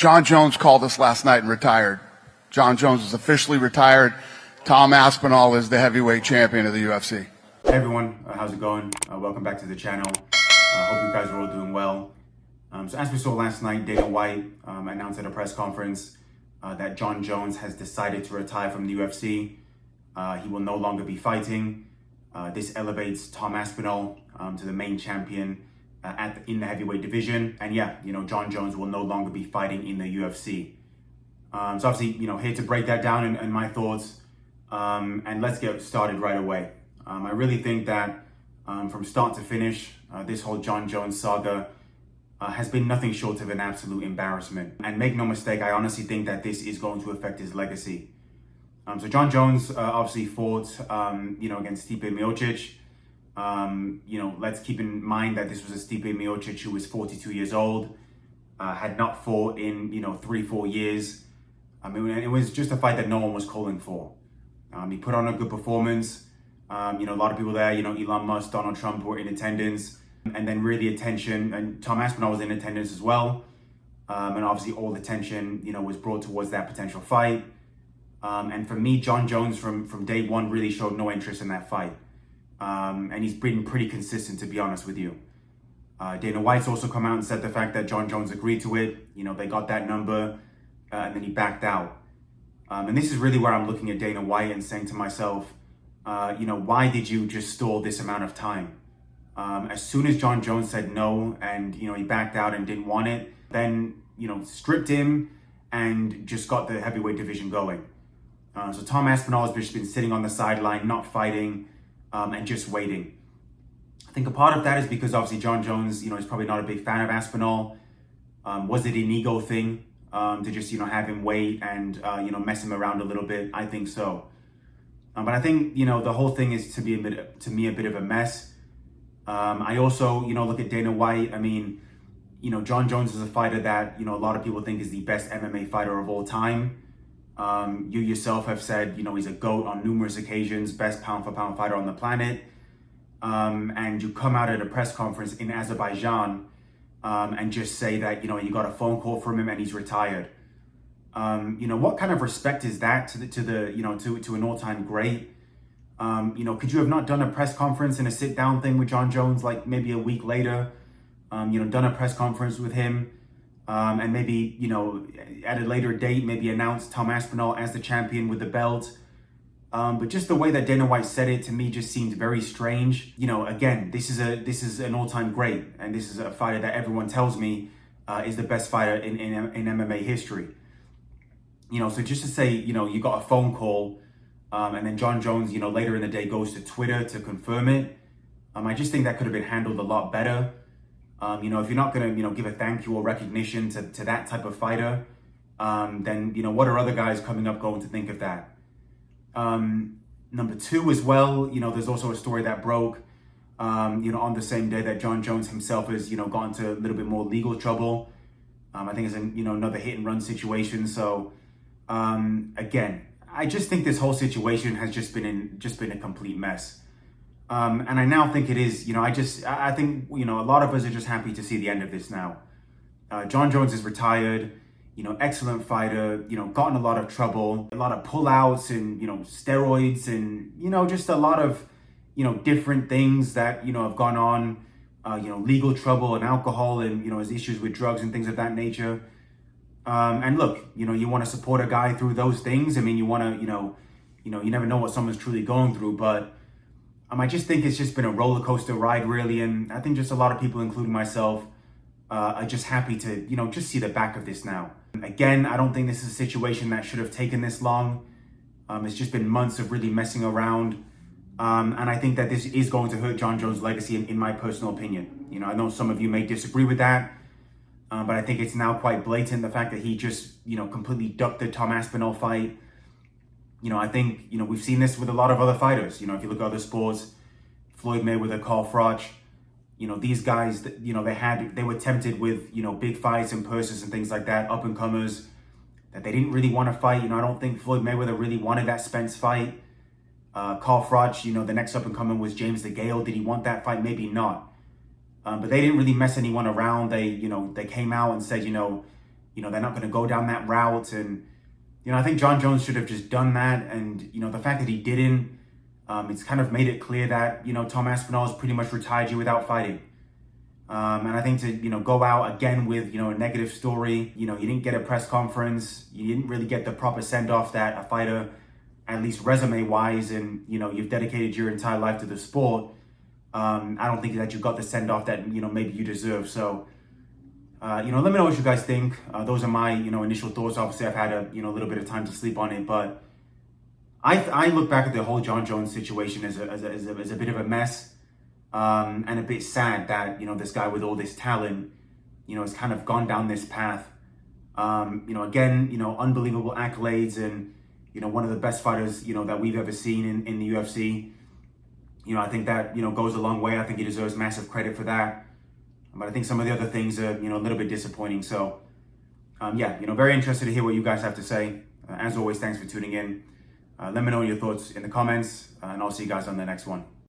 Jon Jones called us last night and retired. Jon Jones is officially retired. Tom Aspinall is the heavyweight champion of the UFC. Hey everyone, how's it going? Welcome back to the channel. Hope you guys are all doing well. So as we saw last night, Dana White announced at a press conference that Jon Jones has decided to retire from the UFC. He will no longer be fighting. This elevates Tom Aspinall to the main champion in the heavyweight division. And yeah, Jon Jones will no longer be fighting in the UFC. So obviously, here to break that down and my thoughts. And let's get started right away. I really think that from start to finish, this whole Jon Jones saga has been nothing short of an absolute embarrassment. And make no mistake, I honestly think that this is going to affect his legacy. So Jon Jones obviously fought, against Stipe Miocic. Let's keep in mind that this was a Stipe Miocic who was 42 years old, had not fought in, 3-4 years. I mean, it was just a fight that no one was calling for. He put on a good performance. A lot of people there, Elon Musk, Donald Trump were in attendance. And then really attention, and Tom Aspinall was in attendance as well. And obviously all the attention, was brought towards that potential fight. And for me, Jon Jones from day one really showed no interest in that fight. And he's been pretty consistent, to be honest with you. Dana White's also come out and said the fact that Jon Jones agreed to it. They got that number and then he backed out. And this is really where I'm looking at Dana White and saying to myself, why did you just stall this amount of time? As soon as Jon Jones said no and, he backed out and didn't want it, then, stripped him and just got the heavyweight division going. So Tom Aspinall has just been sitting on the sideline, not fighting, and just waiting. I think a part of that is because obviously Jon Jones, is probably not a big fan of Aspinall. Was it an ego thing to just, have him wait and, mess him around a little bit? I think so. But I think, the whole thing is to me a bit of a mess. I also, look at Dana White. I mean, Jon Jones is a fighter that, a lot of people think is the best MMA fighter of all time. You yourself have said, he's a GOAT on numerous occasions, best pound for pound fighter on the planet. And you come out at a press conference in Azerbaijan and just say that, you got a phone call from him and he's retired. What kind of respect is that to an all-time great? Could you have not done a press conference and a sit-down thing with Jon Jones, like maybe a week later, done a press conference with him, and maybe, at a later date, maybe announce Tom Aspinall as the champion with the belt. But just the way that Dana White said it to me just seemed very strange. Again, this is an all-time great, and this is a fighter that everyone tells me is the best fighter in MMA history. So just to say, you got a phone call, and then Jon Jones, later in the day goes to Twitter to confirm it. I just think that could have been handled a lot better. If you're not going to, give a thank you or recognition to that type of fighter, then, what are other guys coming up going to think of that? Number two as well, there's also a story that broke, on the same day that Jon Jones himself has, got into a little bit more legal trouble. I think it's another hit and run situation. So, again, I just think this whole situation has just been a complete mess. And I now think it is, I think, a lot of us are just happy to see the end of this now. Jon Jones is retired, excellent fighter, gotten a lot of trouble, a lot of pullouts and, steroids and, just a lot of, different things that, have gone on, legal trouble and alcohol and, his issues with drugs and things of that nature. And look, you want to support a guy through those things. I mean, you want to, you never know what someone's truly going through, but I just think it's just been a roller coaster ride, really. And I think just a lot of people, including myself, are just happy to, just see the back of this now. Again, I don't think this is a situation that should have taken this long. It's just been months of really messing around. And I think that this is going to hurt Jon Jones' legacy, in my personal opinion. I know some of you may disagree with that. But I think it's now quite blatant, the fact that he just, completely ducked the Tom Aspinall fight. I think, we've seen this with a lot of other fighters. If you look at other sports, Floyd Mayweather, Carl Froch, these guys, they were tempted with, big fights and purses and things like that, up and comers that they didn't really want to fight. I don't think Floyd Mayweather really wanted that Spence fight. Carl Froch, the next up and comer was James DeGale. Did he want that fight? Maybe not. But they didn't really mess anyone around. They came out and said, they're not going to go down that route. And, I think Jon Jones should have just done that. And, the fact that he didn't, it's kind of made it clear that, Tom Aspinall has pretty much retired you without fighting. And I think to, go out again with, a negative story, you didn't get a press conference, you didn't really get the proper send-off that a fighter, at least resume-wise, and, you've dedicated your entire life to the sport. I don't think that you got the send-off that, maybe you deserve. So, let me know what you guys think. Those are my, initial thoughts. Obviously, I've had a, little bit of time to sleep on it, but I look back at the whole Jon Jones situation as a bit of a mess. And a bit sad that, this guy with all this talent, has kind of gone down this path. Again, unbelievable accolades and, one of the best fighters, that we've ever seen in the UFC. I think that, goes a long way. I think he deserves massive credit for that. But I think some of the other things are, a little bit disappointing. So, very interested to hear what you guys have to say. As always, thanks for tuning in. Let me know your thoughts in the comments, and I'll see you guys on the next one.